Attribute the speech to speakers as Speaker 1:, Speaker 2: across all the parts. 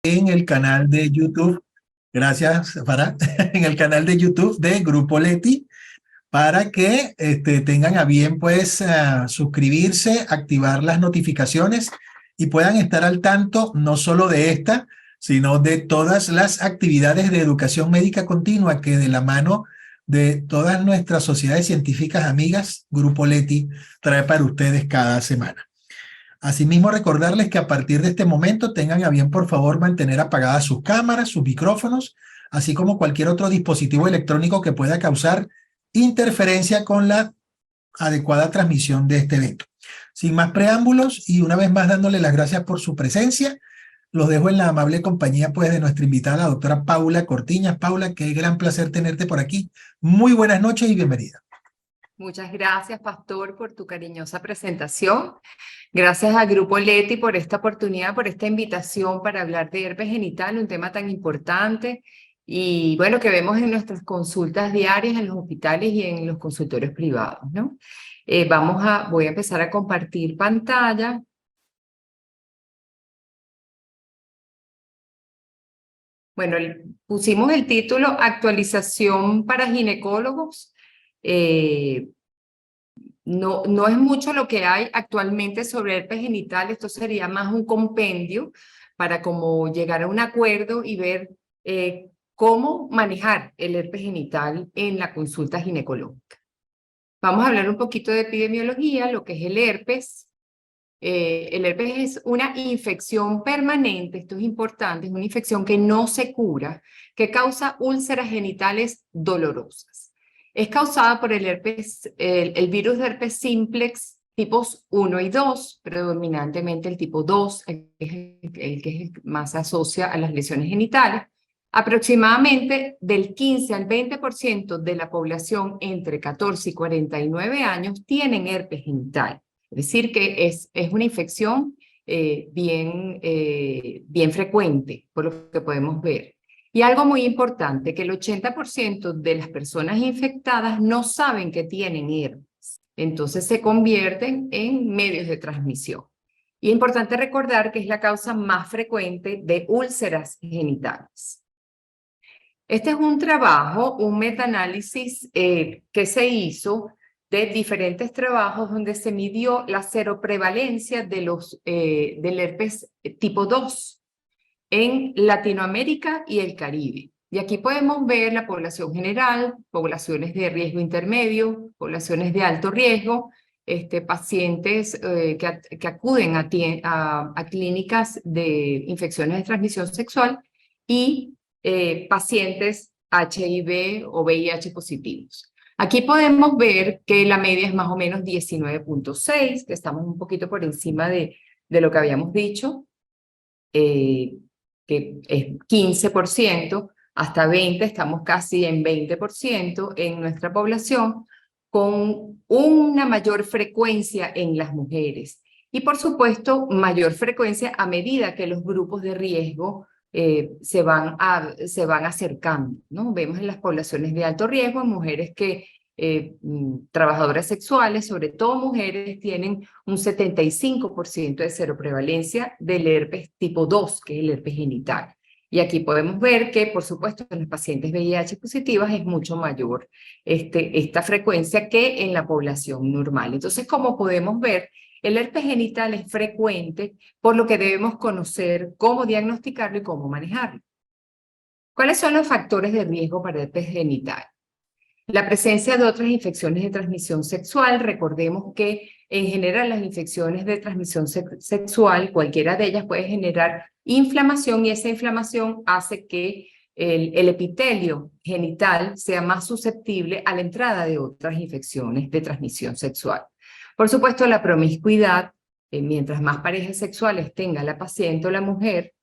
Speaker 1: en el canal de YouTube, gracias Farah, en el canal de YouTube de Grupo Leti, para que tengan a bien pues suscribirse, activar las notificaciones y puedan estar al tanto no solo de esta, sino de todas las actividades de educación médica continua que de la mano de todas nuestras sociedades científicas amigas, Grupo Leti trae para ustedes cada semana. Asimismo, recordarles que a partir de este momento tengan a bien, por favor, mantener apagadas sus cámaras, sus micrófonos, así como cualquier otro dispositivo electrónico que pueda causar interferencia con la adecuada transmisión de este evento. Sin más preámbulos y una vez más dándole las gracias por su presencia, los dejo en la amable compañía pues de nuestra invitada, la doctora Paula Cortiñas. Paula, qué gran placer tenerte por aquí. Muy buenas noches y bienvenida.
Speaker 2: Muchas gracias, Pastor, por tu cariñosa presentación. Gracias al Grupo Leti por esta oportunidad, por esta invitación para hablar de herpes genital, un tema tan importante y bueno, que vemos en nuestras consultas diarias en los hospitales y en los consultorios privados, ¿no? Voy a empezar a compartir pantalla. Bueno, pusimos el título Actualización para ginecólogos. No es mucho lo que hay actualmente sobre herpes genital, esto sería más un compendio para como llegar a un acuerdo y ver cómo manejar el herpes genital en la consulta ginecológica. Vamos a hablar un poquito de epidemiología, lo que es el herpes. El herpes es una infección permanente, esto es importante, es una infección que no se cura, que causa úlceras genitales dolorosas. Es causada por el virus de herpes simplex tipos 1 y 2, predominantemente el tipo 2, el que más se asocia a las lesiones genitales. Aproximadamente del 15 al 20% de la población entre 14 y 49 años tienen herpes genital. Es decir, que es una infección bien frecuente, por lo que podemos ver. Y algo muy importante, que el 80% de las personas infectadas no saben que tienen herpes. Entonces se convierten en medios de transmisión. Y es importante recordar que es la causa más frecuente de úlceras genitales. Este es un trabajo, un metaanálisis que se hizo de diferentes trabajos donde se midió la seroprevalencia del herpes tipo 2 en Latinoamérica y el Caribe. Y aquí podemos ver la población general, poblaciones de riesgo intermedio, poblaciones de alto riesgo, pacientes que acuden a clínicas de infecciones de transmisión sexual y pacientes HIV o VIH positivos. Aquí podemos ver que la media es más o menos 19.6, que estamos un poquito por encima de lo que habíamos dicho, que es 15%, hasta 20%, estamos casi en 20% en nuestra población, con una mayor frecuencia en las mujeres. Y por supuesto, mayor frecuencia a medida que los grupos de riesgo se van acercando, ¿no? Vemos en las poblaciones de alto riesgo, en mujeres que trabajadoras sexuales, sobre todo mujeres, tienen un 75% de seroprevalencia del herpes tipo 2, que es el herpes genital. Y aquí podemos ver que, por supuesto, en los pacientes VIH positivas es mucho mayor esta frecuencia que en la población normal. Entonces, como podemos ver, el herpes genital es frecuente, por lo que debemos conocer cómo diagnosticarlo y cómo manejarlo. ¿Cuáles son los factores de riesgo para el herpes genital? La presencia de otras infecciones de transmisión sexual. Recordemos que en general las infecciones de transmisión sexual, cualquiera de ellas puede generar inflamación y esa inflamación hace que el epitelio genital sea más susceptible a la entrada de otras infecciones de transmisión sexual. Por supuesto, la promiscuidad, mientras más parejas sexuales tenga la paciente o la mujer,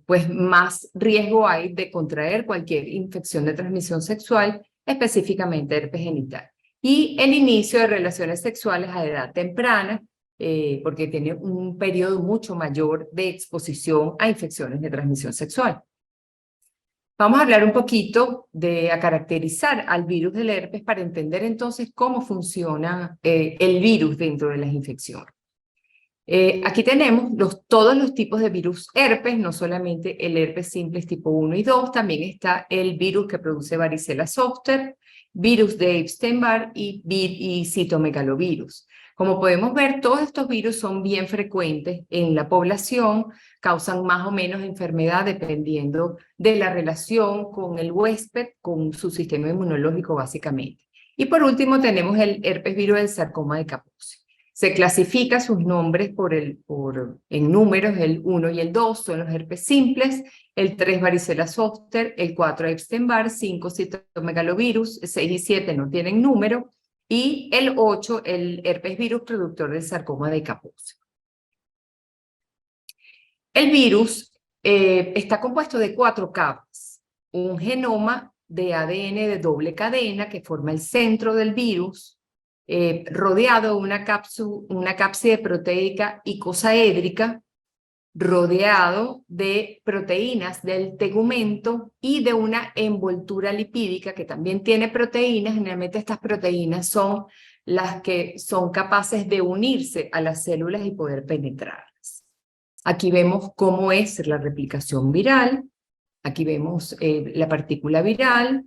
Speaker 2: pues más riesgo hay de contraer cualquier infección de transmisión sexual, específicamente herpes genital. Y el inicio de relaciones sexuales a edad temprana, porque tiene un periodo mucho mayor de exposición a infecciones de transmisión sexual. Vamos a hablar un poquito a caracterizar al virus del herpes para entender entonces cómo funciona el virus dentro de las infecciones. Aquí tenemos todos los tipos de virus herpes, no solamente el herpes simplex tipo 1 y 2, también está el virus que produce varicela zoster, virus de Epstein-Barr y citomegalovirus. Como podemos ver, todos estos virus son bien frecuentes en la población, causan más o menos enfermedad dependiendo de la relación con el huésped, con su sistema inmunológico básicamente. Y por último tenemos el herpes virus del sarcoma de Kaposi. Se clasifica sus nombres en números, el 1 y el 2 son los herpes simples, el 3 varicela zoster, el 4 Epstein-Barr, 5 citomegalovirus, 6 y 7 no tienen número, y el 8 el herpes virus productor del sarcoma de Kaposi. El virus está compuesto de 4 capas, un genoma de ADN de doble cadena que forma el centro del virus, rodeado de una cápside proteica icosaédrica, rodeado de proteínas del tegumento y de una envoltura lipídica que también tiene proteínas. Generalmente estas proteínas son las que son capaces de unirse a las células y poder penetrarlas. Aquí vemos cómo es la replicación viral. Aquí vemos la partícula viral.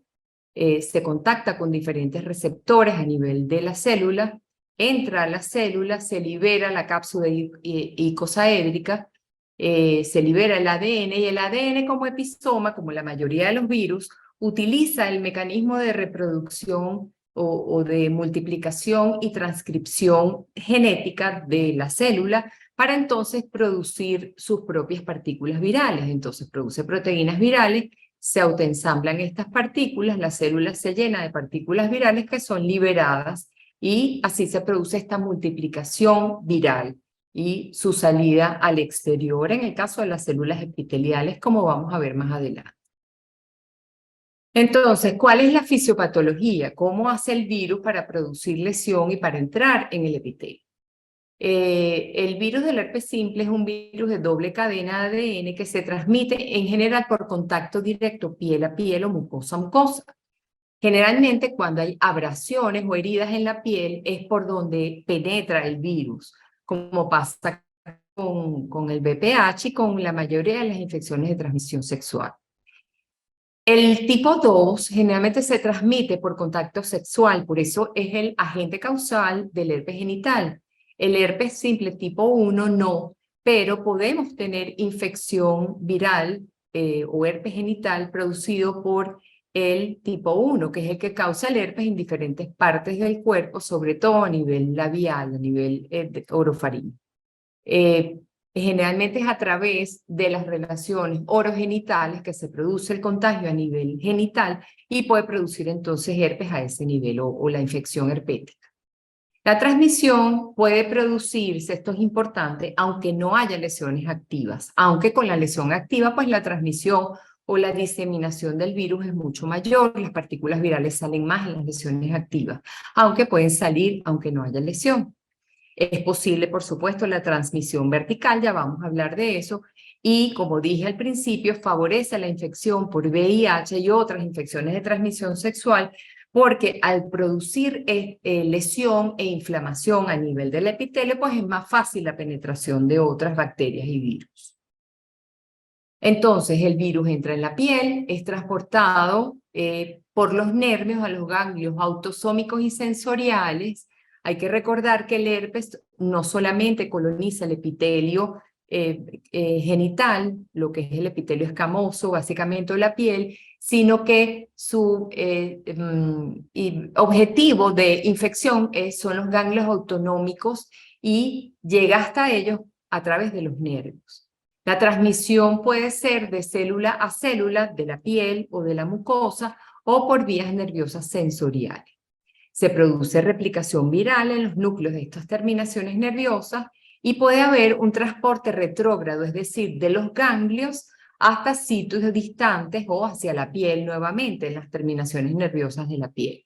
Speaker 2: Se contacta con diferentes receptores a nivel de la célula, entra a la célula, se libera la cápsula icosaédrica, se libera el ADN, y el ADN como episoma, como la mayoría de los virus, utiliza el mecanismo de reproducción o de multiplicación y transcripción genética de la célula para entonces producir sus propias partículas virales. Entonces produce proteínas virales, se autoensamblan estas partículas, la célula se llena de partículas virales que son liberadas y así se produce esta multiplicación viral y su salida al exterior en el caso de las células epiteliales, como vamos a ver más adelante. Entonces, ¿cuál es la fisiopatología? ¿Cómo hace el virus para producir lesión y para entrar en el epitelio? El virus del herpes simple es un virus de doble cadena de ADN que se transmite en general por contacto directo piel a piel o mucosa a mucosa. Generalmente cuando hay abrasiones o heridas en la piel es por donde penetra el virus, como pasa con el VPH y con la mayoría de las infecciones de transmisión sexual. El tipo 2 generalmente se transmite por contacto sexual, por eso es el agente causal del herpes genital. El herpes simple tipo 1 no, pero podemos tener infección viral o herpes genital producido por el tipo 1, que es el que causa el herpes en diferentes partes del cuerpo, sobre todo a nivel labial, a nivel orofaríngeo. Generalmente es a través de las relaciones orogenitales que se produce el contagio a nivel genital y puede producir entonces herpes a ese nivel o la infección herpética. La transmisión puede producirse, esto es importante, aunque no haya lesiones activas, aunque con la lesión activa pues la transmisión o la diseminación del virus es mucho mayor, las partículas virales salen más en las lesiones activas, aunque pueden salir aunque no haya lesión. Es posible, por supuesto, la transmisión vertical, ya vamos a hablar de eso, y como dije al principio, favorece la infección por VIH y otras infecciones de transmisión sexual, porque al producir lesión e inflamación a nivel del epitelio, pues es más fácil la penetración de otras bacterias y virus. Entonces, el virus entra en la piel, es transportado por los nervios a los ganglios autosómicos y sensoriales. Hay que recordar que el herpes no solamente coloniza el epitelio genital, lo que es el epitelio escamoso, básicamente, de la piel, sino que su objetivo de infección son los ganglios autonómicos y llega hasta ellos a través de los nervios. La transmisión puede ser de célula a célula, de la piel o de la mucosa, o por vías nerviosas sensoriales. Se produce replicación viral en los núcleos de estas terminaciones nerviosas y puede haber un transporte retrógrado, es decir, de los ganglios hasta sitios distantes o hacia la piel nuevamente, en las terminaciones nerviosas de la piel.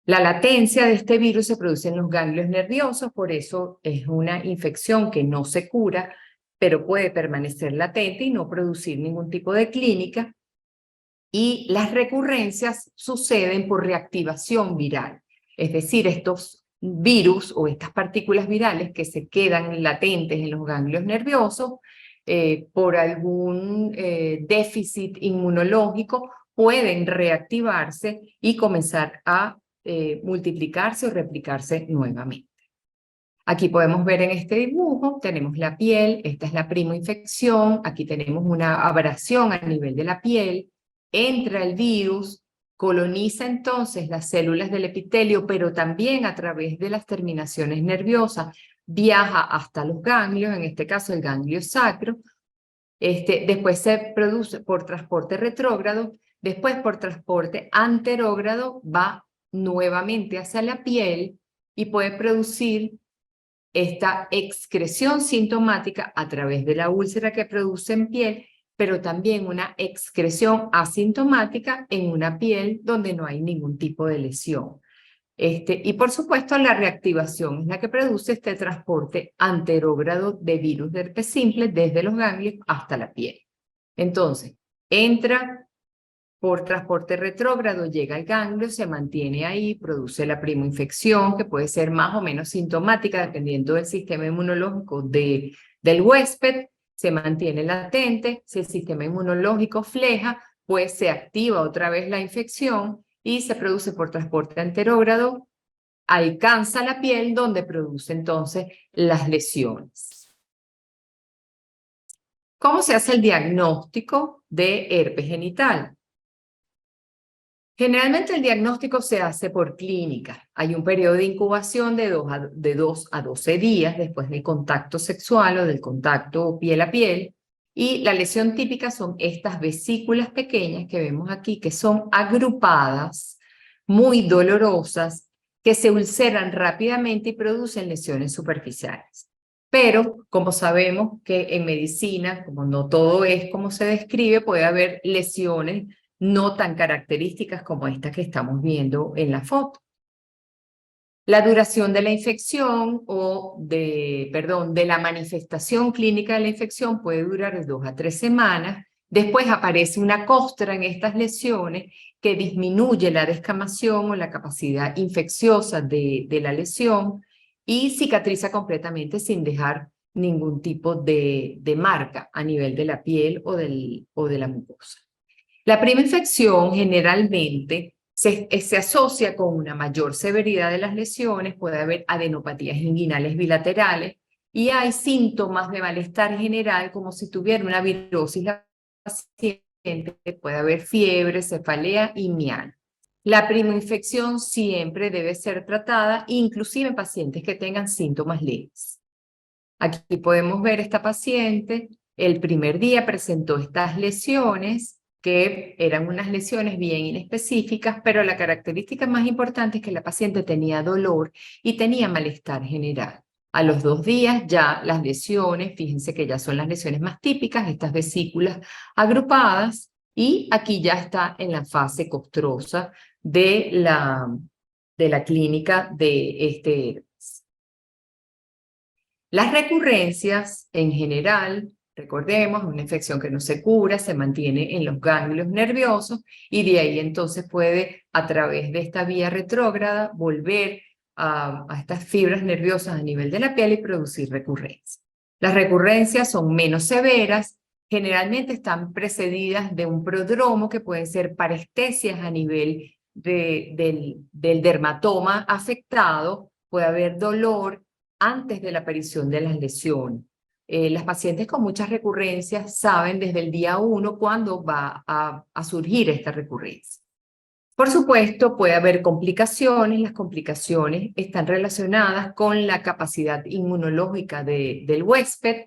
Speaker 2: La latencia de este virus se produce en los ganglios nerviosos, por eso es una infección que no se cura, pero puede permanecer latente y no producir ningún tipo de clínica. Y las recurrencias suceden por reactivación viral. Es decir, estos virus o estas partículas virales que se quedan latentes en los ganglios nerviosos por algún déficit inmunológico, pueden reactivarse y comenzar a multiplicarse o replicarse nuevamente. Aquí podemos ver en este dibujo, tenemos la piel, esta es la primoinfección, aquí tenemos una abrasión a nivel de la piel, entra el virus, coloniza entonces las células del epitelio, pero también a través de las terminaciones nerviosas viaja hasta los ganglios, en este caso el ganglio sacro, después se produce por transporte retrógrado, después por transporte anterógrado va nuevamente hacia la piel y puede producir esta excreción sintomática a través de la úlcera que produce en piel, pero también una excreción asintomática en una piel donde no hay ningún tipo de lesión. Y por supuesto la reactivación es la que produce este transporte anterógrado de virus de herpes simple desde los ganglios hasta la piel. Entonces, entra por transporte retrógrado, llega al ganglio, se mantiene ahí, produce la primoinfección, que puede ser más o menos sintomática dependiendo del sistema inmunológico del huésped, se mantiene latente, si el sistema inmunológico fleja, pues se activa otra vez la infección y se produce por transporte anterógrado, alcanza la piel donde produce entonces las lesiones. ¿Cómo se hace el diagnóstico de herpes genital? Generalmente el diagnóstico se hace por clínica. Hay un periodo de incubación de 2 a 12 días después del contacto sexual o del contacto piel a piel. Y la lesión típica son estas vesículas pequeñas que vemos aquí, que son agrupadas, muy dolorosas, que se ulceran rápidamente y producen lesiones superficiales. Pero, como sabemos que en medicina, como no todo es como se describe, puede haber lesiones no tan características como esta que estamos viendo en la foto. La duración de la infección de la manifestación clínica de la infección puede durar de 2 a 3 semanas. Después aparece una costra en estas lesiones que disminuye la descamación o la capacidad infecciosa de la lesión y cicatriza completamente sin dejar ningún tipo de marca a nivel de la piel o de la mucosa. La primoinfección generalmente se asocia con una mayor severidad de las lesiones, puede haber adenopatías inguinales bilaterales y hay síntomas de malestar general como si tuviera una virosis la paciente, puede haber fiebre, cefalea y mialgia. La primoinfección siempre debe ser tratada, inclusive en pacientes que tengan síntomas leves. Aquí podemos ver esta paciente, el primer día presentó estas lesiones, que eran unas lesiones bien inespecíficas, pero la característica más importante es que la paciente tenía dolor y tenía malestar general. A los 2 días ya las lesiones, fíjense que ya son las lesiones más típicas, estas vesículas agrupadas, y aquí ya está en la fase costrosa de la clínica de este herpes. Las recurrencias en general, recordemos, una infección que no se cura, se mantiene en los ganglios nerviosos y de ahí entonces puede, a través de esta vía retrógrada, volver a estas fibras nerviosas a nivel de la piel y producir recurrencias. Las recurrencias son menos severas, generalmente están precedidas de un prodromo que pueden ser parestesias a nivel del dermatoma afectado, puede haber dolor antes de la aparición de las lesiones. Las pacientes con muchas recurrencias saben desde el día 1 cuándo va a surgir esta recurrencia. Por supuesto, puede haber complicaciones. Las complicaciones están relacionadas con la capacidad inmunológica del huésped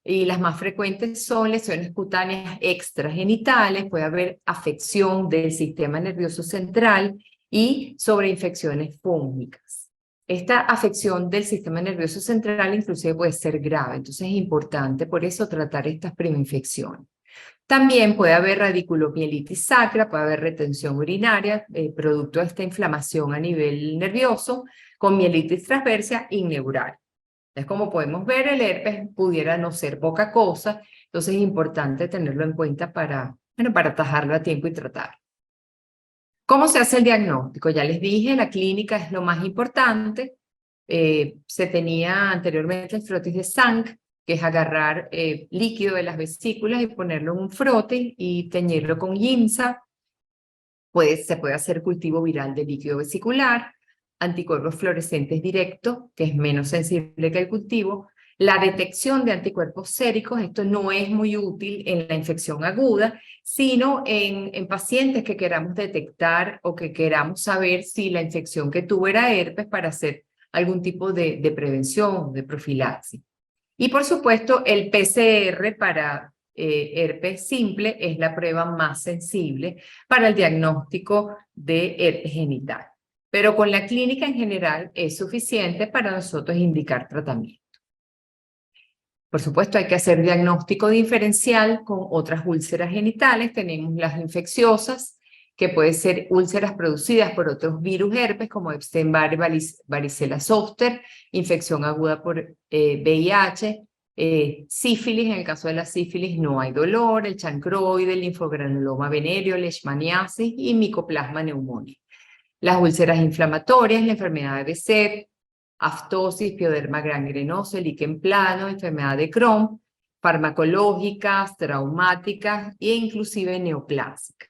Speaker 2: y las más frecuentes son lesiones cutáneas extragenitales, puede haber afección del sistema nervioso central y sobreinfecciones fúngicas. Esta afección del sistema nervioso central inclusive puede ser grave, entonces es importante por eso tratar estas primoinfecciones. También puede haber radiculomielitis sacra, puede haber retención urinaria, producto de esta inflamación a nivel nervioso, con mielitis transversa y neural. Es como podemos ver, el herpes pudiera no ser poca cosa, entonces es importante tenerlo en cuenta para atajarlo a tiempo y tratarlo. ¿Cómo se hace el diagnóstico? Ya les dije, la clínica es lo más importante. Se tenía anteriormente el frotis de Sank, que es agarrar líquido de las vesículas y ponerlo en un frote y teñirlo con Giemsa. Se puede hacer cultivo viral de líquido vesicular, anticuerpos fluorescentes directos, que es menos sensible que el cultivo. La detección de anticuerpos séricos, esto no es muy útil en la infección aguda, sino en pacientes que queramos detectar o que queramos saber si la infección que tuvo era herpes para hacer algún tipo de prevención, de profilaxis. Y por supuesto, el PCR para herpes simple es la prueba más sensible para el diagnóstico de herpes genital. Pero con la clínica en general es suficiente para nosotros indicar tratamiento. Por supuesto, hay que hacer diagnóstico diferencial con otras úlceras genitales. Tenemos las infecciosas, que pueden ser úlceras producidas por otros virus herpes, como Epstein-Barr, varicela zoster, infección aguda por VIH, sífilis. En el caso de la sífilis no hay dolor, el chancroide, el linfogranuloma venéreo, leishmaniasis y micoplasma pneumoniae. Las úlceras inflamatorias, la enfermedad de Behçet, aftosis, pioderma gangrenoso, líquen plano, enfermedad de Crohn, farmacológicas, traumáticas e inclusive neoplásicas.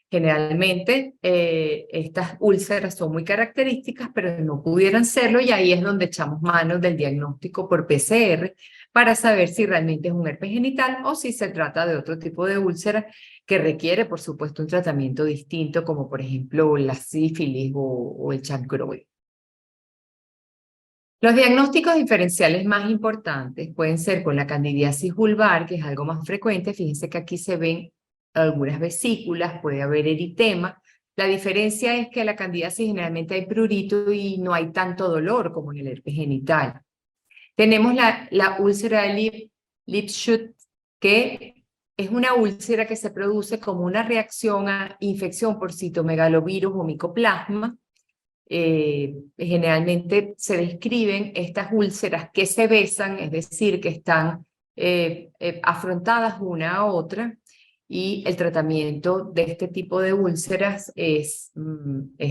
Speaker 2: Generalmente estas úlceras son muy características, pero no pudieran serlo, y ahí es donde echamos manos del diagnóstico por PCR para saber si realmente es un herpes genital o si se trata de otro tipo de úlcera que requiere, por supuesto, un tratamiento distinto, como por ejemplo la sífilis o el chancroide. Los diagnósticos diferenciales más importantes pueden ser con la candidiasis vulvar, que es algo más frecuente. Fíjense que aquí se ven algunas vesículas, puede haber eritema. La diferencia es que en la candidiasis generalmente hay prurito y no hay tanto dolor como en el herpes genital. Tenemos la úlcera de Lipschutz, que es una úlcera que se produce como una reacción a infección por citomegalovirus o micoplasma. Generalmente se describen estas úlceras que se besan, es decir, que están afrontadas una a otra, y el tratamiento de este tipo de úlceras es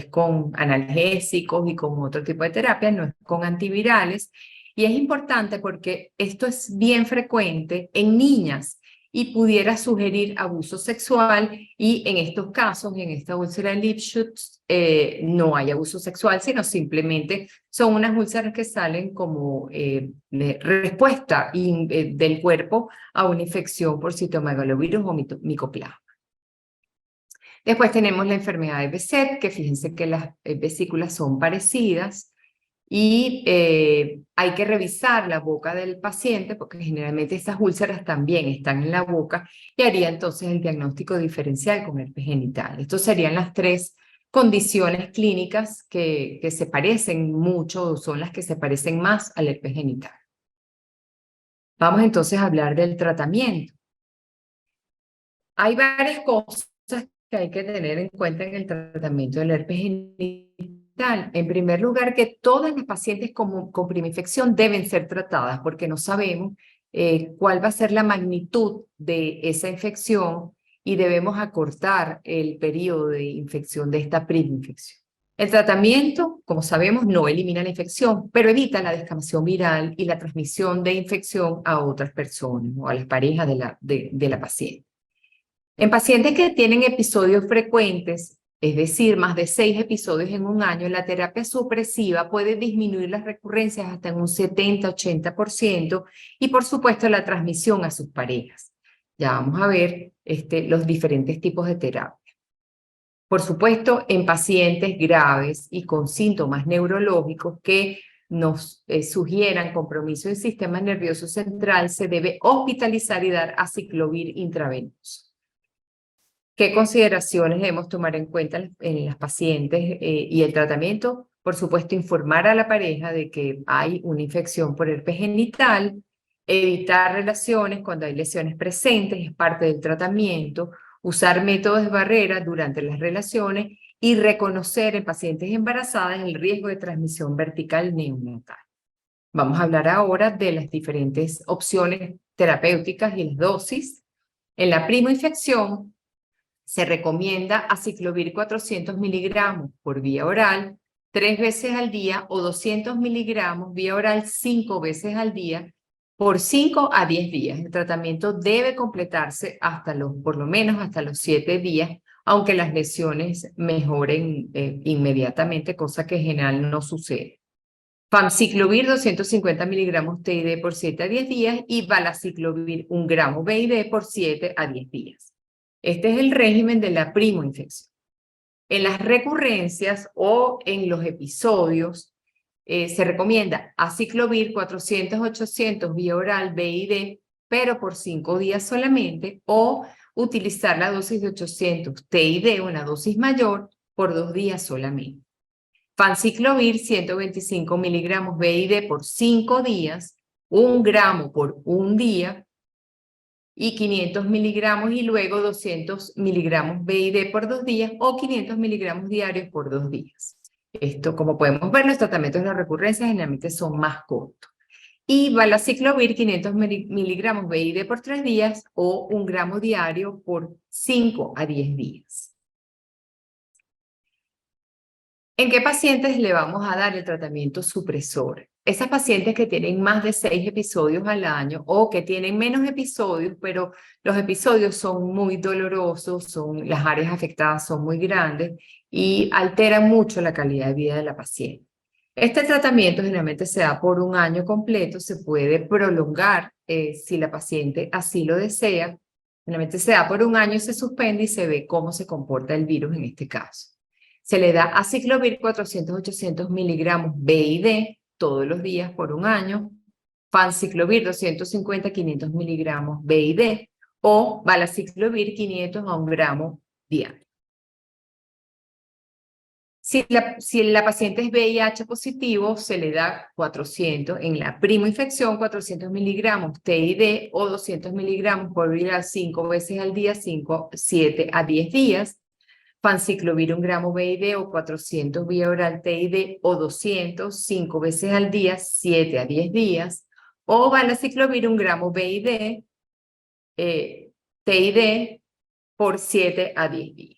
Speaker 2: con analgésicos y con otro tipo de terapia, no es con antivirales. Y es importante porque esto es bien frecuente en niñas y pudiera sugerir abuso sexual, y en estos casos, en esta úlcera de Lipschutz, no hay abuso sexual, sino simplemente son unas úlceras que salen como respuesta del cuerpo a una infección por citomegalovirus o micoplasma. Después tenemos la enfermedad de Behçet, que fíjense que las vesículas son parecidas. Y hay que revisar la boca del paciente, porque generalmente estas úlceras también están en la boca, y haría entonces el diagnóstico diferencial con herpes genital. Estos serían las tres condiciones clínicas que se parecen mucho, son las que se parecen más al herpes genital. Vamos entonces a hablar del tratamiento. Hay varias cosas que hay que tener en cuenta en el tratamiento del herpes genital. En primer lugar, que todas las pacientes con primera infección deben ser tratadas, porque no sabemos cuál va a ser la magnitud de esa infección y debemos acortar el periodo de infección de esta primera infección. El tratamiento, como sabemos, no elimina la infección, pero evita la descamación viral y la transmisión de infección a otras personas o a las parejas de la paciente. En pacientes que tienen episodios frecuentes, es decir, más de 6 episodios en un año, la terapia supresiva puede disminuir las recurrencias hasta en un 70-80%, y por supuesto la transmisión a sus parejas. Ya vamos a ver los diferentes tipos de terapia. Por supuesto, en pacientes graves y con síntomas neurológicos que nos sugieran compromiso del sistema nervioso central, se debe hospitalizar y dar aciclovir intravenoso. ¿Qué consideraciones debemos tomar en cuenta en las pacientes y el tratamiento? Por supuesto, informar a la pareja de que hay una infección por herpes genital, evitar relaciones cuando hay lesiones presentes, es parte del tratamiento, usar métodos de barrera durante las relaciones y reconocer en pacientes embarazadas el riesgo de transmisión vertical neonatal. Vamos a hablar ahora de las diferentes opciones terapéuticas y las dosis. En la primoinfección, se recomienda aciclovir 400 miligramos por vía oral 3 veces al día o 200 miligramos vía oral 5 veces al día por 5 a 10 días. El tratamiento debe completarse por lo menos hasta los 7 días, aunque las lesiones mejoren inmediatamente, cosa que en general no sucede. Famciclovir 250 miligramos TID por 7 a 10 días y Valaciclovir 1 gramo BID por 7 a 10 días. Este es el régimen de la primoinfección. En las recurrencias o en los episodios se recomienda aciclovir 400-800 vía oral BID, pero por 5 días solamente, o utilizar la dosis de 800 TID, una dosis mayor, por 2 días solamente. Famciclovir 125 miligramos BID por 5 días, 1 gramo por 1 día, y 500 miligramos y luego 200 miligramos BID por 2 días o 500 miligramos diarios por 2 días. Esto, como podemos ver, los tratamientos de la recurrencia generalmente son más cortos. Y Valaciclovir 500 miligramos BID por 3 días o 1 gramo diario por 5 a 10 días. ¿En qué pacientes le vamos a dar el tratamiento supresor? Esas pacientes que tienen más de 6 episodios al año o que tienen menos episodios, pero los episodios son muy dolorosos, las áreas afectadas son muy grandes y alteran mucho la calidad de vida de la paciente. Este tratamiento generalmente se da por 1 año completo, se puede prolongar si la paciente así lo desea. Generalmente se da por 1 año, se suspende y se ve cómo se comporta el virus en este caso. Se le da aciclovir 400-800 miligramos BID todos los días por 1 año, famciclovir 250-500 miligramos BID o valaciclovir 500 a 1 gramo diario. Si la paciente es VIH positivo, se le da 400, en la primoinfección 400 miligramos TID o 200 miligramos por vía 5 veces al día, 7 a 10 días. Famciclovir 1 gramo BID o 400 vía oral TID o 200, 5 veces al día, 7 a 10 días. O Valaciclovir 1 gramo BID, TID por 7 a 10 días.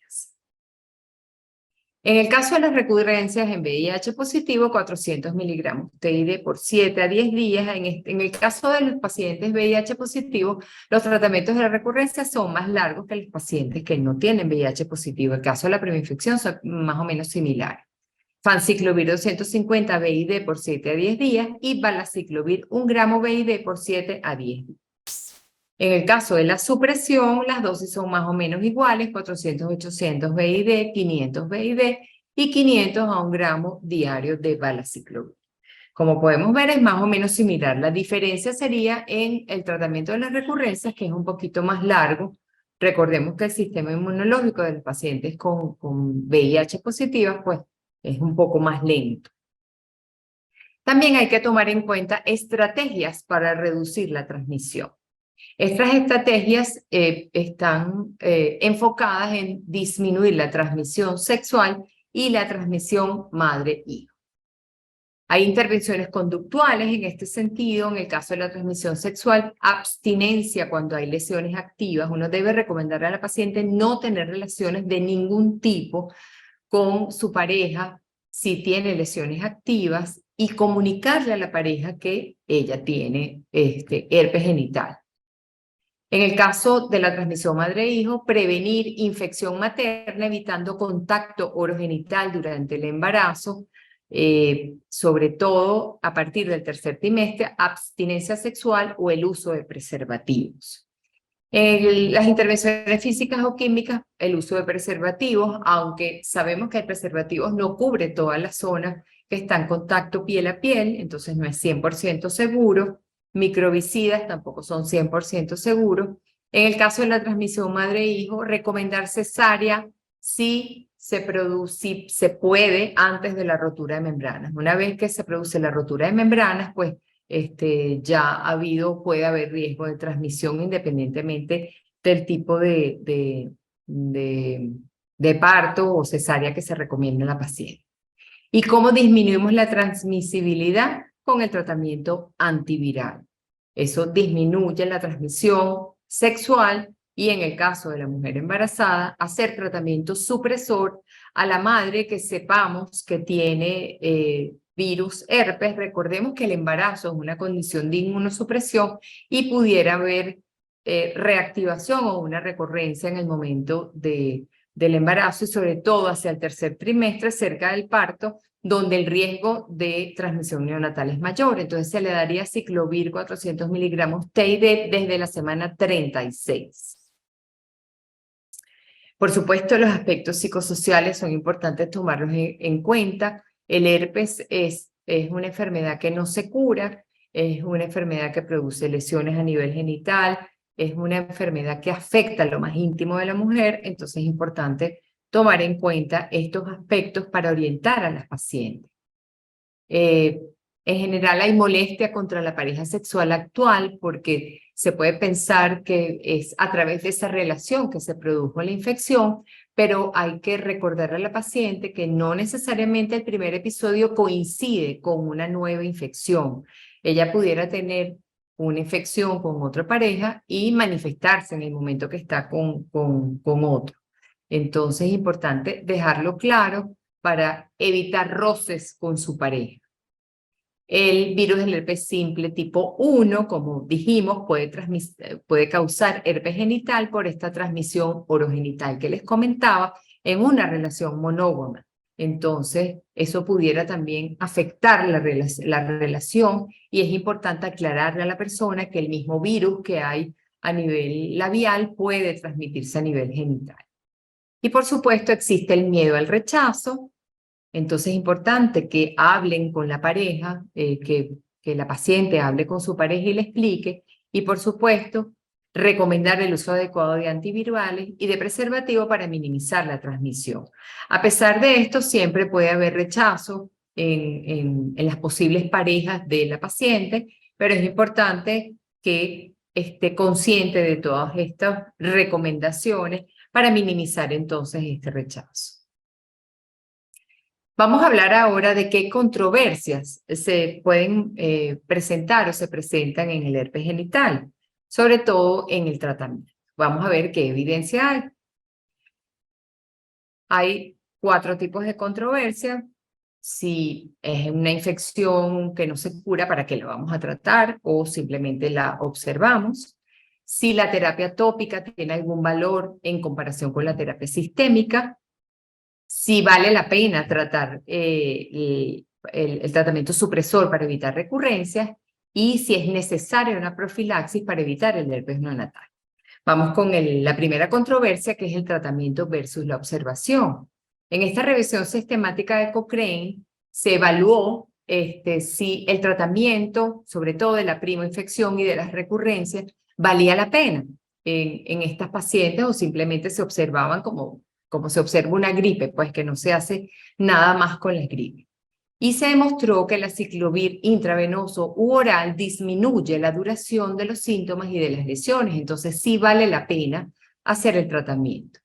Speaker 2: En el caso de las recurrencias en VIH positivo, 400 miligramos TID por 7 a 10 días. En el caso de los pacientes VIH positivo, los tratamientos de la recurrencia son más largos que los pacientes que no tienen VIH positivo. En el caso de la primoinfección son más o menos similares. Famciclovir 250 BID por 7 a 10 días y Valaciclovir 1 gramo BID por 7 a 10 días. En el caso de la supresión, las dosis son más o menos iguales, 400-800 BID, 500 BID y 500 a 1 gramo diario de Valaciclovir. Como podemos ver, es más o menos similar. La diferencia sería en el tratamiento de las recurrencias, que es un poquito más largo. Recordemos que el sistema inmunológico de los pacientes con VIH positivas, pues, es un poco más lento. También hay que tomar en cuenta estrategias para reducir la transmisión. Estas estrategias están enfocadas en disminuir la transmisión sexual y la transmisión madre-hijo. Hay intervenciones conductuales en este sentido. En el caso de la transmisión sexual, abstinencia cuando hay lesiones activas. Uno debe recomendarle a la paciente no tener relaciones de ningún tipo con su pareja si tiene lesiones activas y comunicarle a la pareja que ella tiene herpes genital. En el caso de la transmisión madre-hijo, prevenir infección materna evitando contacto orogenital durante el embarazo, sobre todo a partir del 3er trimestre, abstinencia sexual o el uso de preservativos. Las intervenciones físicas o químicas, el uso de preservativos, aunque sabemos que el preservativo no cubre toda la zona que está en contacto piel a piel, entonces no es 100% seguro. Microbicidas tampoco son 100% seguros. En el caso de la transmisión madre-hijo, recomendar cesárea si se puede antes de la rotura de membranas. Una vez que se produce la rotura de membranas, pues puede haber riesgo de transmisión independientemente del tipo de parto o cesárea que se recomienda a la paciente. ¿Y cómo disminuimos la transmisibilidad? Con el tratamiento antiviral. Eso disminuye la transmisión sexual y en el caso de la mujer embarazada, hacer tratamiento supresor a la madre que sepamos que tiene virus herpes. Recordemos que el embarazo es una condición de inmunosupresión y pudiera haber reactivación o una recurrencia en el momento del embarazo y sobre todo hacia el tercer trimestre, cerca del parto, donde el riesgo de transmisión neonatal es mayor. Entonces se le daría ciclovir 400 miligramos TID desde la semana 36. Por supuesto, los aspectos psicosociales son importantes tomarlos en cuenta. El herpes es una enfermedad que no se cura, es una enfermedad que produce lesiones a nivel genital, es una enfermedad que afecta lo más íntimo de la mujer, entonces es importante tomar en cuenta estos aspectos para orientar a las pacientes. En general hay molestia contra la pareja sexual actual porque se puede pensar que es a través de esa relación que se produjo la infección, pero hay que recordarle a la paciente que no necesariamente el primer episodio coincide con una nueva infección. Ella pudiera tener una infección con otra pareja y manifestarse en el momento que está con otro. Entonces es importante dejarlo claro para evitar roces con su pareja. El virus del herpes simple tipo 1, como dijimos, puede causar herpes genital por esta transmisión orogenital que les comentaba en una relación monógama. Entonces, eso pudiera también afectar la relación y es importante aclararle a la persona que el mismo virus que hay a nivel labial puede transmitirse a nivel genital. Y por supuesto existe el miedo al rechazo. Entonces es importante que hablen con la pareja, que la paciente hable con su pareja y le explique. Y por supuesto, recomendar el uso adecuado de antivirales y de preservativo para minimizar la transmisión. A pesar de esto, siempre puede haber rechazo en las posibles parejas de la paciente, pero es importante que esté consciente de todas estas recomendaciones para minimizar entonces este rechazo. Vamos a hablar ahora de qué controversias se pueden presentar o se presentan en el herpes genital, sobre todo en el tratamiento. Vamos a ver qué evidencia hay. Hay 4 tipos de controversia. Si es una infección que no se cura, ¿para qué la vamos a tratar? O simplemente la observamos. Si la terapia tópica tiene algún valor en comparación con la terapia sistémica. Si vale la pena tratar el tratamiento supresor para evitar recurrencias y si es necesaria una profilaxis para evitar el herpes neonatal. Vamos con la primera controversia, que es el tratamiento versus la observación. En esta revisión sistemática de Cochrane se evaluó si el tratamiento, sobre todo de la primoinfección y de las recurrencias, valía la pena en estas pacientes o simplemente se observaban como se observa una gripe, pues que no se hace nada más con la gripe. Y se demostró que el aciclovir intravenoso u oral disminuye la duración de los síntomas y de las lesiones, entonces sí vale la pena hacer el tratamiento.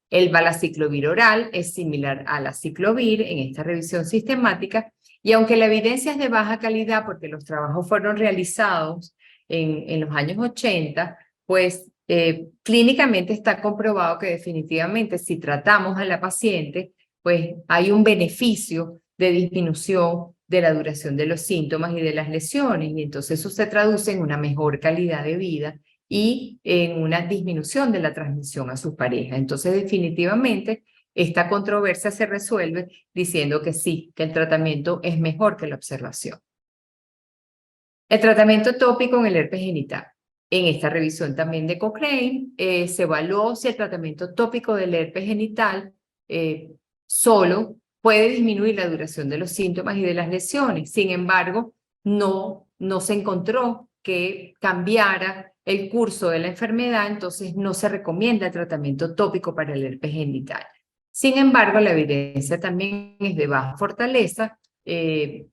Speaker 2: El valaciclovir oral es similar al aciclovir en esta revisión sistemática y aunque la evidencia es de baja calidad porque los trabajos fueron realizados en los años 80, pues clínicamente está comprobado que definitivamente si tratamos a la paciente, pues hay un beneficio de disminución de la duración de los síntomas y de las lesiones, y entonces eso se traduce en una mejor calidad de vida y en una disminución de la transmisión a sus parejas. Entonces definitivamente esta controversia se resuelve diciendo que sí, que el tratamiento es mejor que la observación. El tratamiento tópico en el herpes genital. En esta revisión también de Cochrane se evaluó si el tratamiento tópico del herpes genital solo puede disminuir la duración de los síntomas y de las lesiones. Sin embargo, no se encontró que cambiara el curso de la enfermedad, entonces no se recomienda el tratamiento tópico para el herpes genital. Sin embargo, la evidencia también es de baja fortaleza.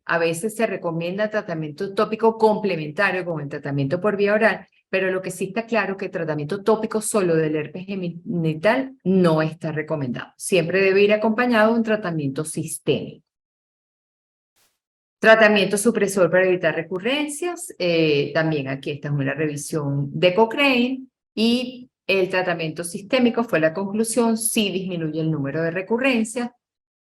Speaker 2: A veces se recomienda tratamiento tópico complementario con el tratamiento por vía oral, pero lo que sí está claro es que el tratamiento tópico solo del herpes genital no está recomendado. Siempre debe ir acompañado de un tratamiento sistémico. Tratamiento supresor para evitar recurrencias. También aquí esta es una revisión de Cochrane y El tratamiento sistémico fue la conclusión, sí disminuye el número de recurrencias.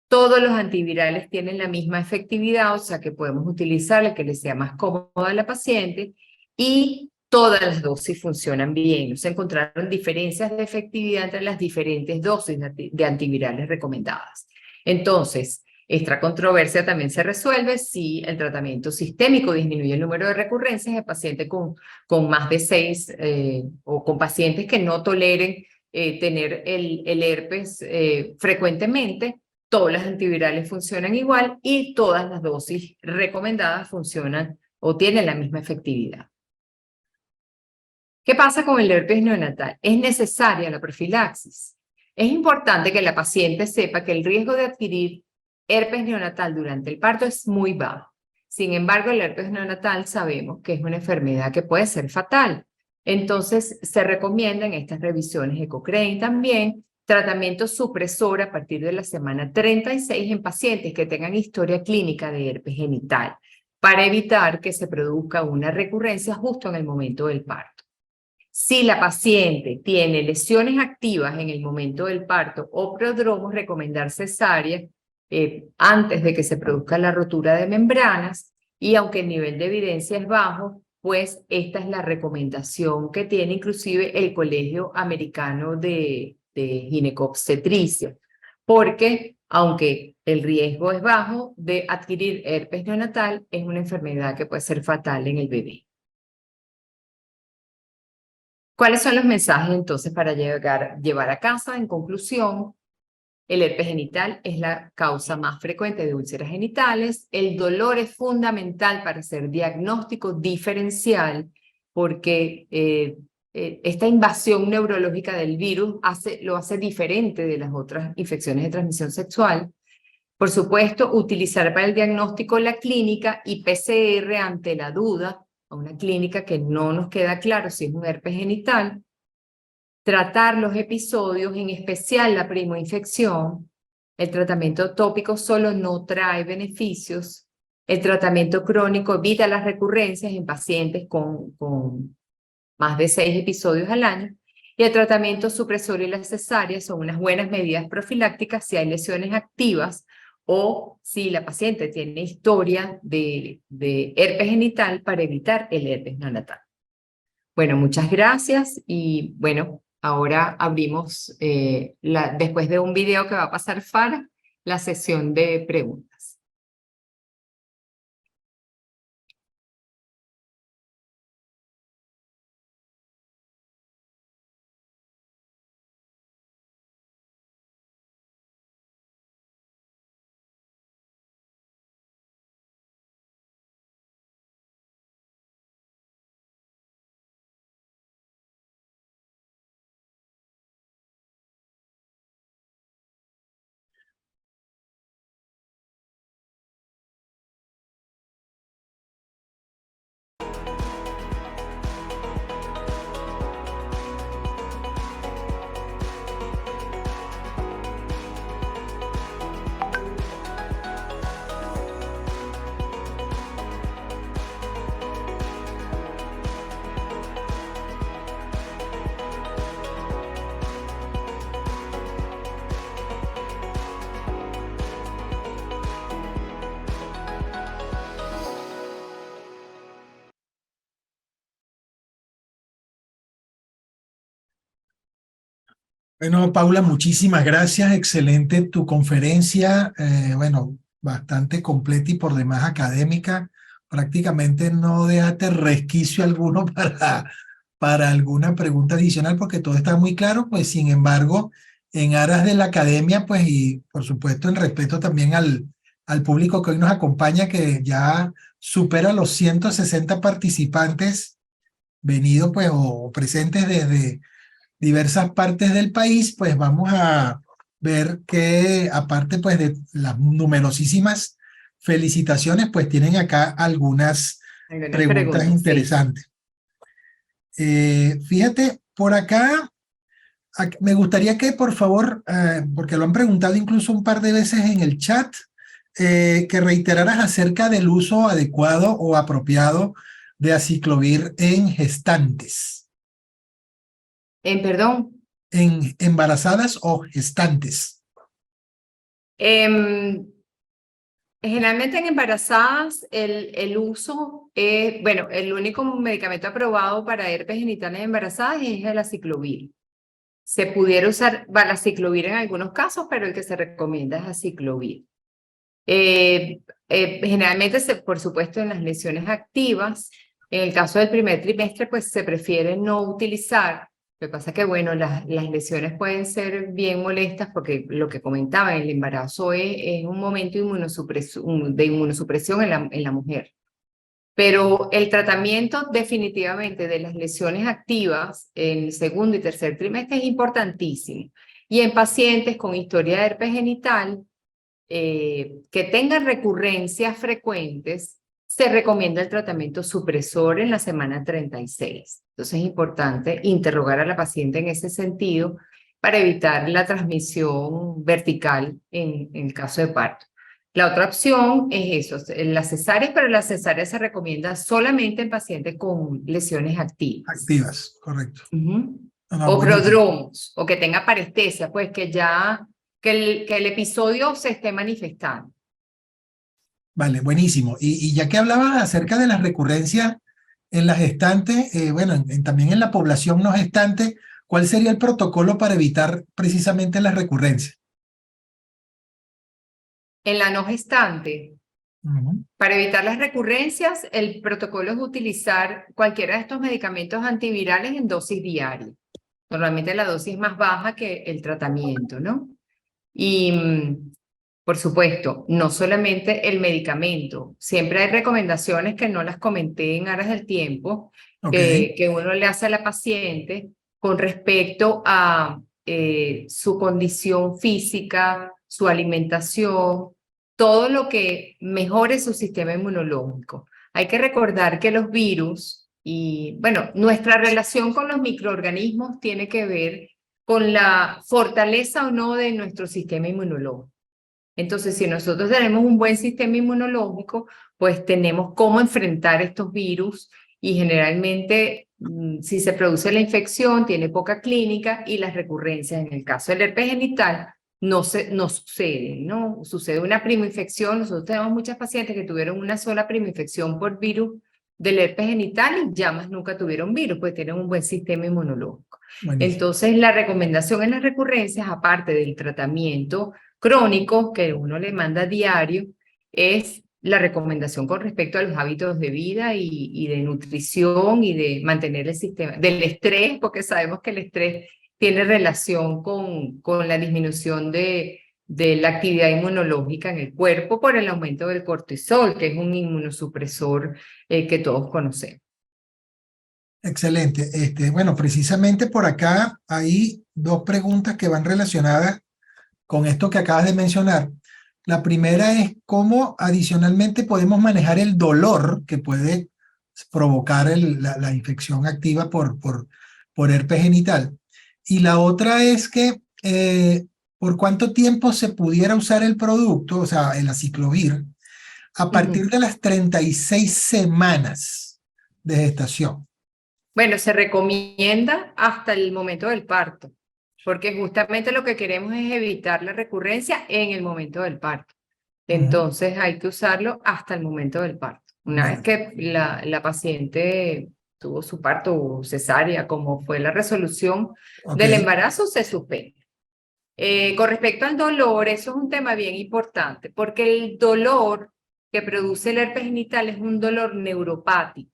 Speaker 2: Todos los antivirales tienen la misma efectividad, o sea que podemos utilizar el que le sea más cómodo a la paciente, y todas las dosis funcionan bien. No se encontraron diferencias de efectividad entre las diferentes dosis de antivirales recomendadas. Entonces, esta controversia también se resuelve si el tratamiento sistémico disminuye el número de recurrencias de pacientes con más de 6 o con pacientes que no toleren tener el herpes frecuentemente. Todas las antivirales funcionan igual y todas las dosis recomendadas funcionan o tienen la misma efectividad. ¿Qué pasa con el herpes neonatal? ¿Es necesaria la profilaxis? Es importante que la paciente sepa que el riesgo de adquirir herpes neonatal durante el parto es muy bajo. Sin embargo, el herpes neonatal sabemos que es una enfermedad que puede ser fatal. Entonces, se recomiendan estas revisiones de Cochrane también, tratamiento supresor a partir de la semana 36 en pacientes que tengan historia clínica de herpes genital, para evitar que se produzca una recurrencia justo en el momento del parto. Si la paciente tiene lesiones activas en el momento del parto o prodromo, recomendar cesárea antes de que se produzca la rotura de membranas, y aunque el nivel de evidencia es bajo, pues esta es la recomendación que tiene inclusive el Colegio Americano de Ginecobstetricia, porque aunque el riesgo es bajo de adquirir herpes neonatal, es una enfermedad que puede ser fatal en el bebé. ¿Cuáles son los mensajes entonces para llevar a casa? En conclusión, el herpes genital es la causa más frecuente de úlceras genitales. El dolor es fundamental para hacer diagnóstico diferencial porque esta invasión neurológica del virus lo hace diferente de las otras infecciones de transmisión sexual. Por supuesto, utilizar para el diagnóstico la clínica y PCR ante la duda, a una clínica que no nos queda claro si es un herpes genital. Tratar los episodios, en especial la primoinfección. El tratamiento tópico solo no trae beneficios. El tratamiento crónico evita las recurrencias en pacientes con más de 6 episodios al año. Y el tratamiento supresor y la cesárea son unas buenas medidas profilácticas si hay lesiones activas o si la paciente tiene historia de herpes genital, para evitar el herpes neonatal. Bueno, muchas gracias y bueno, ahora abrimos, después de un video que va a pasar Farah, la sesión de preguntas.
Speaker 1: Bueno, Paula, muchísimas gracias. Excelente tu conferencia. Bueno, bastante completa y por demás académica. Prácticamente no dejaste resquicio alguno para alguna pregunta adicional porque todo está muy claro. Pues sin embargo, en aras de la academia, pues y por supuesto en respeto también al público que hoy nos acompaña, que ya supera los 160 participantes venidos pues o presentes desde diversas partes del país, pues vamos a ver que aparte pues de las numerosísimas felicitaciones, pues tienen acá algunas preguntas interesantes. Sí. Fíjate, por acá, me gustaría que por favor, porque lo han preguntado incluso un par de veces en el chat, que reiteraras acerca del uso adecuado o apropiado de aciclovir en gestantes.
Speaker 2: Perdón.
Speaker 1: ¿En embarazadas o gestantes?
Speaker 2: Generalmente en embarazadas el uso, bueno, el único medicamento aprobado para herpes genital en embarazadas es el aciclovir. Se pudiera usar valaciclovir en algunos casos, pero el que se recomienda es aciclovir. Generalmente, por supuesto, en las lesiones activas, en el caso del primer trimestre, pues se prefiere no utilizar. Lo que pasa es que, bueno, las lesiones pueden ser bien molestas porque lo que comentaba, el embarazo es un momento de inmunosupresión en la mujer. Pero el tratamiento definitivamente de las lesiones activas en el segundo y tercer trimestre es importantísimo. Y en pacientes con historia de herpes genital, que tengan recurrencias frecuentes, se recomienda el tratamiento supresor en la semana 36. Entonces es importante interrogar a la paciente en ese sentido para evitar la transmisión vertical en el caso de parto. La otra opción es eso, la cesárea, pero la cesárea se recomienda solamente en pacientes con lesiones activas.
Speaker 1: Activas, correcto.
Speaker 2: O prodromos, o que tenga parestesia, pues que ya que el episodio se esté manifestando.
Speaker 1: Vale, buenísimo. Y ya que hablabas acerca de las recurrencias en las gestantes, bueno, también en la población no gestante, ¿cuál sería el protocolo para evitar precisamente las recurrencias?
Speaker 2: En la no gestante, para evitar las recurrencias, el protocolo es utilizar cualquiera de estos medicamentos antivirales en dosis diaria. Normalmente la dosis es más baja que el tratamiento, ¿no? Y por supuesto, no solamente el medicamento. Siempre hay recomendaciones que no las comenté en aras del tiempo, que uno le hace a la paciente con respecto a su condición física, su alimentación, todo lo que mejore su sistema inmunológico. Hay que recordar que los virus y, bueno, nuestra relación con los microorganismos tiene que ver con la fortaleza o no de nuestro sistema inmunológico. Entonces, si nosotros tenemos un buen sistema inmunológico, pues tenemos cómo enfrentar estos virus y generalmente, si se produce la infección, tiene poca clínica y las recurrencias. En el caso del herpes genital, no suceden, ¿no? Sucede una primoinfección. Nosotros tenemos muchas pacientes que tuvieron una sola primoinfección por virus del herpes genital y ya más nunca tuvieron virus, pues tienen un buen sistema inmunológico.
Speaker 1: Buenísimo.
Speaker 2: Entonces, la recomendación en las recurrencias, aparte del tratamiento crónico que uno le manda a diario, es la recomendación con respecto a los hábitos de vida y de nutrición y de mantener el sistema, del estrés, porque sabemos que el estrés tiene relación con la disminución de la actividad inmunológica en el cuerpo por el aumento del cortisol, que es un inmunosupresor que todos conocemos.
Speaker 1: Excelente. Bueno, precisamente por acá hay dos preguntas que van relacionadas con esto que acabas de mencionar. La primera es cómo adicionalmente podemos manejar el dolor que puede provocar la infección activa por herpes genital. Y la otra es que por cuánto tiempo se pudiera usar el producto, o sea, el aciclovir, a partir de las 36 semanas de gestación.
Speaker 2: Bueno, se recomienda hasta el momento del parto, porque justamente lo que queremos es evitar la recurrencia en el momento del parto. Entonces hay que usarlo hasta el momento del parto. Una vez que la paciente tuvo su parto o cesárea, como fue la resolución del embarazo, se suspende. Con respecto al dolor, eso es un tema bien importante, porque el dolor que produce el herpes genital es un dolor neuropático.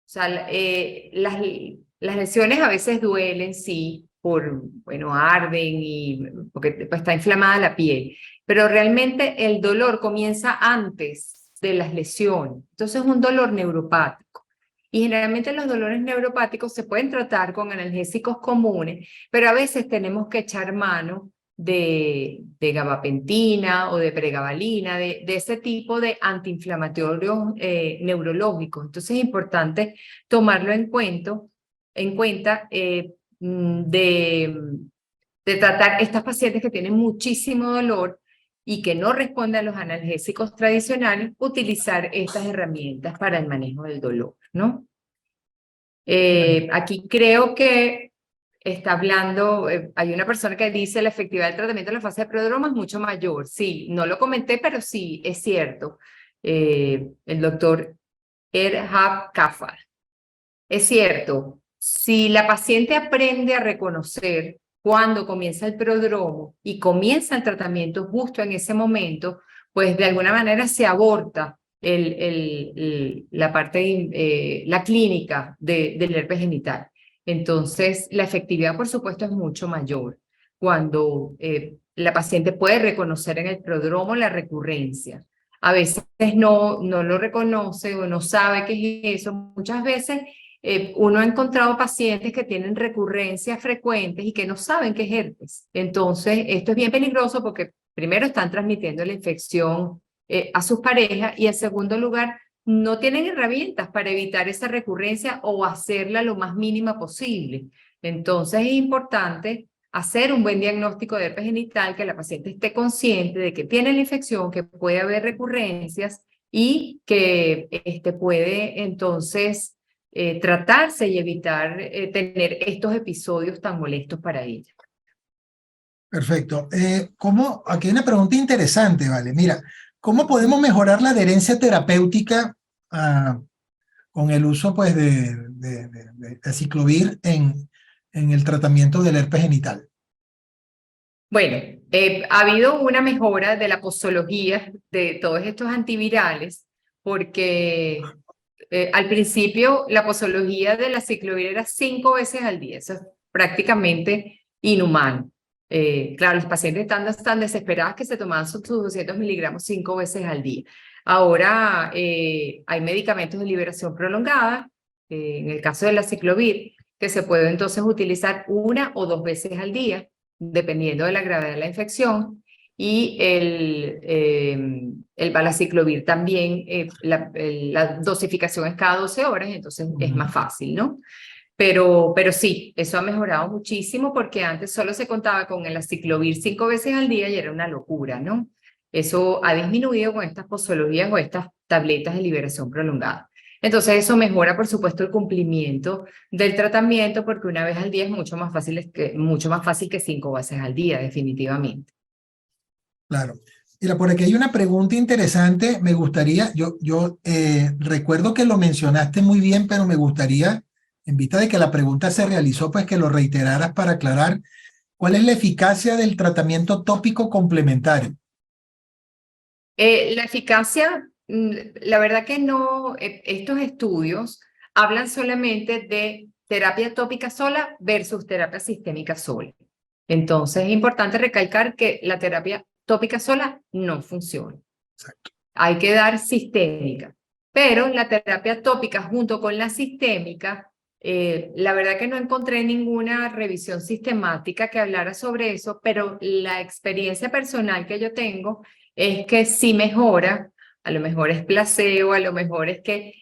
Speaker 2: O sea, las lesiones a veces duelen, sí, bueno, arden y porque pues, está inflamada la piel, pero realmente el dolor comienza antes de las lesiones. Entonces es un dolor neuropático. Y generalmente los dolores neuropáticos se pueden tratar con analgésicos comunes, pero a veces tenemos que echar mano de gabapentina o de pregabalina, de ese tipo de antiinflamatorios neurológicos. Entonces es importante tomarlo en cuenta de tratar estas pacientes que tienen muchísimo dolor y que no responden a los analgésicos tradicionales, utilizar estas herramientas para el manejo del dolor, ¿no? Aquí creo que está hablando, hay una persona que dice la efectividad del tratamiento en la fase de prodromo es mucho mayor. Sí, no lo comenté, pero sí, es cierto. El doctor Erhard Kafar. Es cierto, si la paciente aprende a reconocer cuando comienza el prodromo y comienza el tratamiento justo en ese momento, pues de alguna manera se aborta la parte, la clínica del herpes genital. Entonces, la efectividad, por supuesto, es mucho mayor cuando la paciente puede reconocer en el prodromo la recurrencia. A veces no lo reconoce o no sabe qué es eso. Muchas veces uno ha encontrado pacientes que tienen recurrencias frecuentes y que no saben qué es herpes. Entonces, esto es bien peligroso porque primero están transmitiendo la infección a sus parejas y en segundo lugar, no tienen herramientas para evitar esa recurrencia o hacerla lo más mínima posible. Entonces, es importante hacer un buen diagnóstico de herpes genital, que la paciente esté consciente de que tiene la infección, que puede haber recurrencias y que puede entonces tratarse y evitar tener estos episodios tan molestos para ella.
Speaker 1: Perfecto. Aquí hay una pregunta interesante, ¿vale? Mira, ¿cómo podemos mejorar la adherencia terapéutica con el uso pues, de aciclovir en el tratamiento del herpes genital?
Speaker 2: Bueno, ha habido una mejora de la posología de todos estos antivirales porque al principio la posología de la aciclovir era 5 veces al día. Eso es prácticamente inhumano. Claro, los pacientes están tan desesperados que se tomaban sus 200 miligramos 5 veces al día. Ahora hay medicamentos de liberación prolongada, en el caso de la aciclovir, que se puede entonces utilizar 1 o 2 veces al día, dependiendo de la gravedad de la infección. Y el valaciclovir también, la dosificación es cada 12 horas, entonces es más fácil, ¿no? Pero sí, eso ha mejorado muchísimo porque antes solo se contaba con el aciclovir 5 veces al día y era una locura, ¿no? Eso ha disminuido con estas posologías o estas tabletas de liberación prolongada. Entonces eso mejora, por supuesto, el cumplimiento del tratamiento porque 1 vez al día es mucho más fácil que 5 veces al día, definitivamente.
Speaker 1: Claro. Mira, por aquí hay una pregunta interesante. Me gustaría, recuerdo que lo mencionaste muy bien, pero me gustaría, en vista de que la pregunta se realizó, pues que lo reiteraras para aclarar cuál es la eficacia del tratamiento tópico complementario.
Speaker 2: La eficacia, la verdad que no, estos estudios hablan solamente de terapia tópica sola versus terapia sistémica sola. Entonces es importante recalcar que la terapia tópica sola no funciona.
Speaker 1: Exacto.
Speaker 2: Hay que dar sistémica, pero la terapia tópica junto con la sistémica, la verdad que no encontré ninguna revisión sistemática que hablara sobre eso, pero la experiencia personal que yo tengo es que sí mejora, a lo mejor es placebo, a lo mejor es que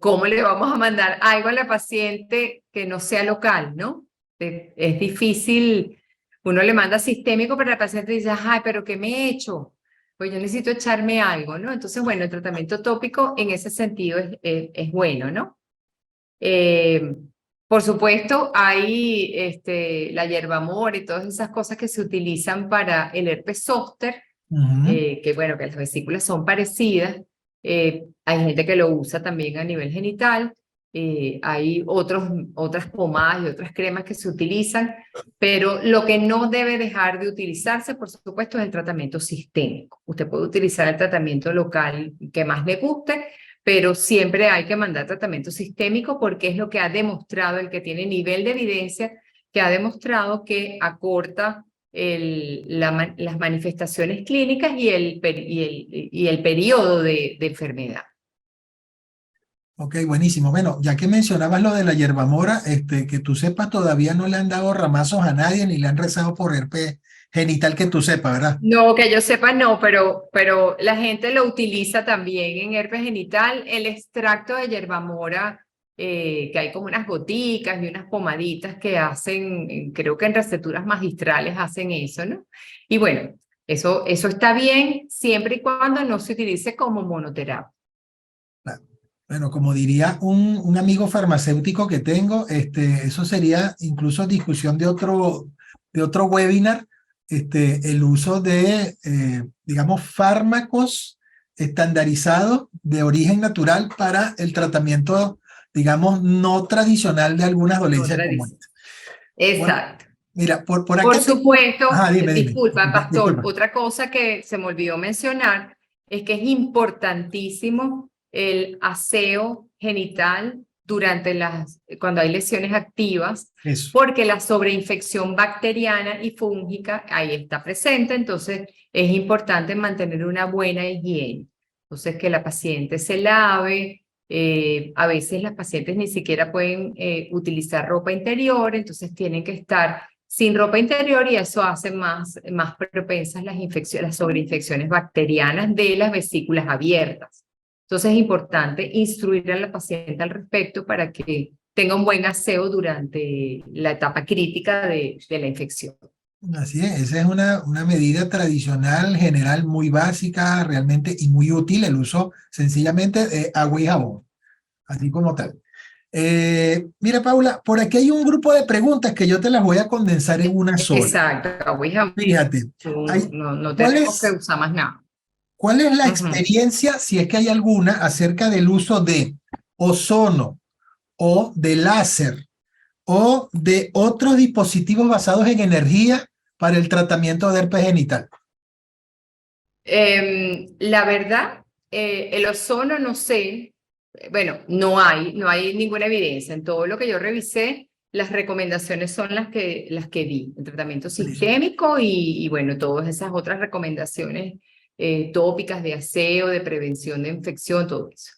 Speaker 2: cómo le vamos a mandar algo a la paciente que no sea local, ¿no? Es difícil, uno le manda sistémico, pero la paciente dice, ay, pero ¿qué me he hecho? Pues yo necesito echarme algo, ¿no? Entonces, bueno, el tratamiento tópico en ese sentido es bueno, ¿no? Por supuesto, hay la hierbamora y todas esas cosas que se utilizan para el herpes zóster, que bueno, que las vesículas son parecidas. Hay gente que lo usa también a nivel genital. Hay otras pomadas y otras cremas que se utilizan, pero lo que no debe dejar de utilizarse, por supuesto, es el tratamiento sistémico. Usted puede utilizar el tratamiento local que más le guste, pero siempre hay que mandar tratamiento sistémico porque es lo que ha demostrado, el que tiene nivel de evidencia, que ha demostrado que acorta las manifestaciones clínicas y el periodo de enfermedad.
Speaker 1: Ok, buenísimo. Bueno, ya que mencionabas lo de la hierbamora, que tú sepas, todavía no le han dado ramazos a nadie ni le han rezado por herpes genital que tú sepas, ¿verdad?
Speaker 2: No, que yo sepa, no, pero la gente lo utiliza también en herpes genital. El extracto de hierbamora, que hay como unas goticas y unas pomaditas que hacen, creo que en receturas magistrales hacen eso, ¿no? Y bueno, eso está bien siempre y cuando no se utilice como monoterapia.
Speaker 1: Bueno, como diría un amigo farmacéutico que tengo, eso sería incluso discusión de otro webinar, el uso de, digamos, fármacos estandarizados de origen natural para el tratamiento, digamos, no tradicional de algunas dolencias
Speaker 2: Otra
Speaker 1: como
Speaker 2: dice.
Speaker 1: esta. Bueno,
Speaker 2: Exacto.
Speaker 1: mira, por
Speaker 2: Por
Speaker 1: acá tengo...
Speaker 2: supuesto,
Speaker 1: Ajá, dime,
Speaker 2: disculpa, Pastor,
Speaker 1: disculpa.
Speaker 2: otra cosa que se me olvidó mencionar es que es importantísimo el aseo genital cuando hay lesiones activas,
Speaker 1: Eso.
Speaker 2: porque la sobreinfección bacteriana y fúngica ahí está presente, entonces es importante mantener una buena higiene. Entonces, que la paciente se lave, a veces las pacientes ni siquiera pueden utilizar ropa interior, entonces tienen que estar sin ropa interior y eso hace más propensas las sobreinfecciones bacterianas de las vesículas abiertas. Entonces es importante instruir a la paciente al respecto para que tenga un buen aseo durante la etapa crítica de la infección.
Speaker 1: Así es, esa es una medida tradicional, general, muy básica, realmente y muy útil, el uso sencillamente de agua y jabón, así como tal. Mira, Paula, por aquí hay un grupo de preguntas que yo te las voy a condensar en una sola.
Speaker 2: Exacto, Ouija,
Speaker 1: Fíjate,
Speaker 2: no
Speaker 1: ¿cuál
Speaker 2: tenemos que
Speaker 1: es,
Speaker 2: usar más nada.
Speaker 1: cuál es la
Speaker 2: Ujú.
Speaker 1: experiencia, si es que hay alguna, acerca del uso de ozono o de láser o de otros dispositivos basados en energía para el tratamiento de herpes genital?
Speaker 2: La verdad, el ozono no sé, bueno, no hay ninguna evidencia. En todo lo que yo revisé, las recomendaciones son las que di, el tratamiento
Speaker 1: Buenísimo.
Speaker 2: sistémico y bueno, todas esas otras recomendaciones tópicas de aseo, de prevención de infección, todo eso.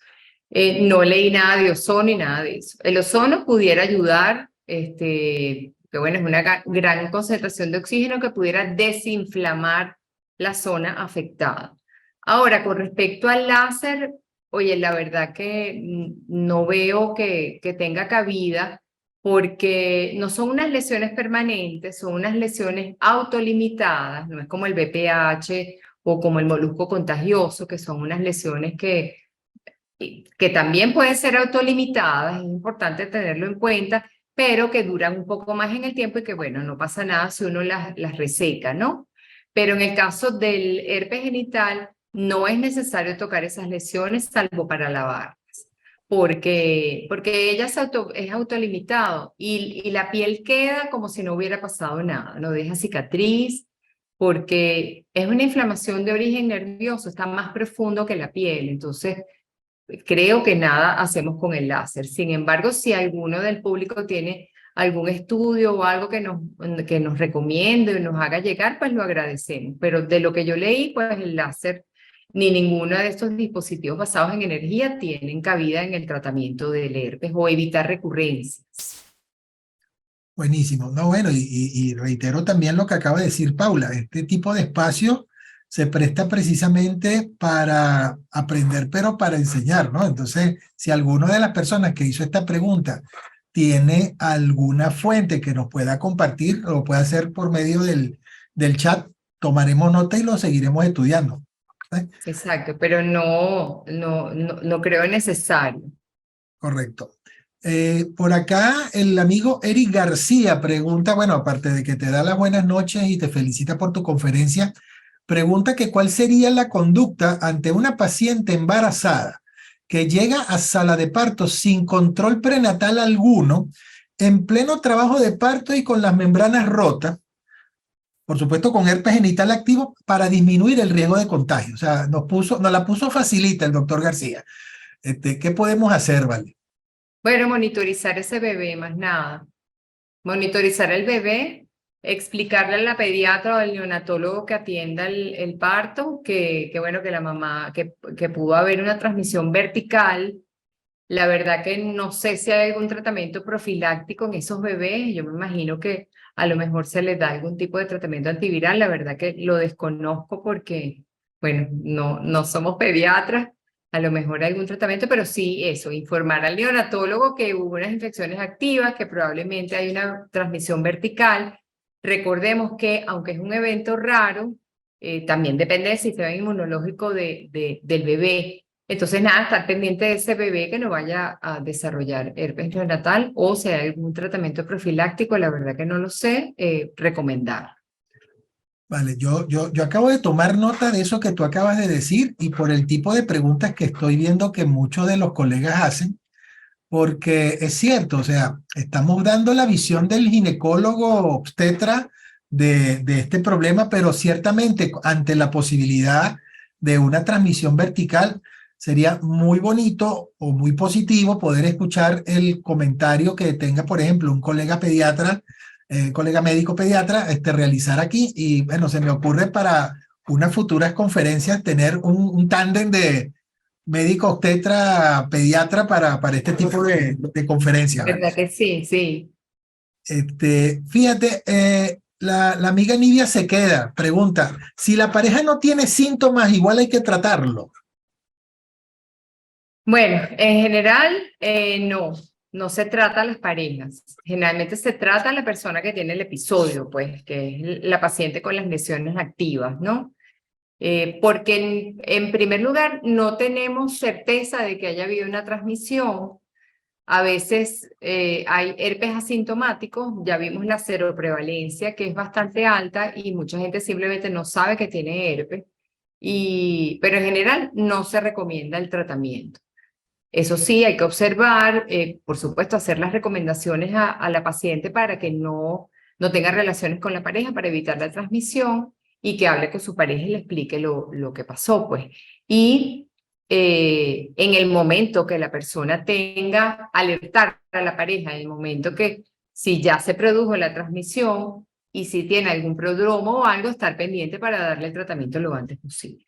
Speaker 2: No leí nada de ozono ni nada de eso. El ozono pudiera ayudar, que bueno, es una gran concentración de oxígeno que pudiera desinflamar la zona afectada. Ahora, con respecto al láser, oye, la verdad que no veo que tenga cabida porque no son unas lesiones permanentes, son unas lesiones autolimitadas, no es como el BPH o como el molusco contagioso, que son unas lesiones que también pueden ser autolimitadas, es importante tenerlo en cuenta, pero que duran un poco más en el tiempo y que, bueno, no pasa nada si uno las reseca, ¿no? Pero en el caso del herpes genital, no es necesario tocar esas lesiones salvo para lavarlas, porque ella es autolimitado y la piel queda como si no hubiera pasado nada, no deja cicatriz, porque es una inflamación de origen nervioso, está más profundo que la piel, entonces creo que nada hacemos con el láser. Sin embargo, si alguno del público tiene algún estudio o algo que nos recomiende o nos haga llegar, pues lo agradecemos. Pero de lo que yo leí, pues el láser ni ninguno de estos dispositivos basados en energía tienen cabida en el tratamiento del herpes o evitar recurrencias.
Speaker 1: Buenísimo. No, bueno, y reitero también lo que acaba de decir Paula, este tipo de espacio se presta precisamente para aprender, pero para enseñar, ¿no? Entonces, si alguna de las personas que hizo esta pregunta tiene alguna fuente que nos pueda compartir, lo puede hacer por medio del chat, tomaremos nota y lo seguiremos estudiando. ¿Eh?
Speaker 2: Exacto, pero no creo necesario.
Speaker 1: Correcto. Por acá el amigo Eric García pregunta, bueno, aparte de que te da las buenas noches y te felicita por tu conferencia, pregunta que cuál sería la conducta ante una paciente embarazada que llega a sala de parto sin control prenatal alguno, en pleno trabajo de parto y con las membranas rotas, por supuesto con herpes genital activo, para disminuir el riesgo de contagio. O sea, nos la puso facilita el doctor García. ¿Qué podemos hacer, vale?
Speaker 2: Bueno, monitorizar ese bebé, más nada. Monitorizar el bebé, explicarle a la pediatra o al neonatólogo que atienda el parto, que bueno, que la mamá, que pudo haber una transmisión vertical. La verdad que no sé si hay algún tratamiento profiláctico en esos bebés. Yo me imagino que a lo mejor se les da algún tipo de tratamiento antiviral. La verdad que lo desconozco porque, bueno, no somos pediatras. A lo mejor hay algún tratamiento, pero sí eso, informar al neonatólogo que hubo unas infecciones activas, que probablemente hay una transmisión vertical. Recordemos que, aunque es un evento raro, también depende del sistema inmunológico del bebé. Entonces, nada, estar pendiente de ese bebé que no vaya a desarrollar herpes neonatal o si hay algún tratamiento profiláctico, la verdad que no lo sé, recomendar.
Speaker 1: Vale, yo acabo de tomar nota de eso que tú acabas de decir y por el tipo de preguntas que estoy viendo que muchos de los colegas hacen, porque es cierto, o sea, estamos dando la visión del ginecólogo obstetra de este problema, pero ciertamente ante la posibilidad de una transmisión vertical, sería muy bonito o muy positivo poder escuchar el comentario que tenga, por ejemplo, un colega pediatra, colega médico pediatra, realizar aquí. Y bueno, se me ocurre para unas futuras conferencias tener un tándem de médico obstetra pediatra para este tipo de conferencias, ¿verdad?
Speaker 2: ¿Verdad que sí? Sí.
Speaker 1: Fíjate, la amiga Nidia se queda, pregunta, si la pareja no tiene síntomas, igual hay que tratarlo.
Speaker 2: Bueno, en general, no se trata a las parejas. Generalmente se trata a la persona que tiene el episodio, pues, que es la paciente con las lesiones activas, ¿no? Porque en primer lugar, no tenemos certeza de que haya habido una transmisión. A veces hay herpes asintomáticos, ya vimos la seroprevalencia, que es bastante alta y mucha gente simplemente no sabe que tiene herpes, pero en general no se recomienda el tratamiento. Eso sí, hay que observar, por supuesto, hacer las recomendaciones a la paciente para que no tenga relaciones con la pareja, para evitar la transmisión y que hable con su pareja y le explique lo que pasó, pues. Y en el momento que la persona tenga, alertar a la pareja, en el momento que si ya se produjo la transmisión y si tiene algún prodromo o algo, estar pendiente para darle el tratamiento lo antes posible.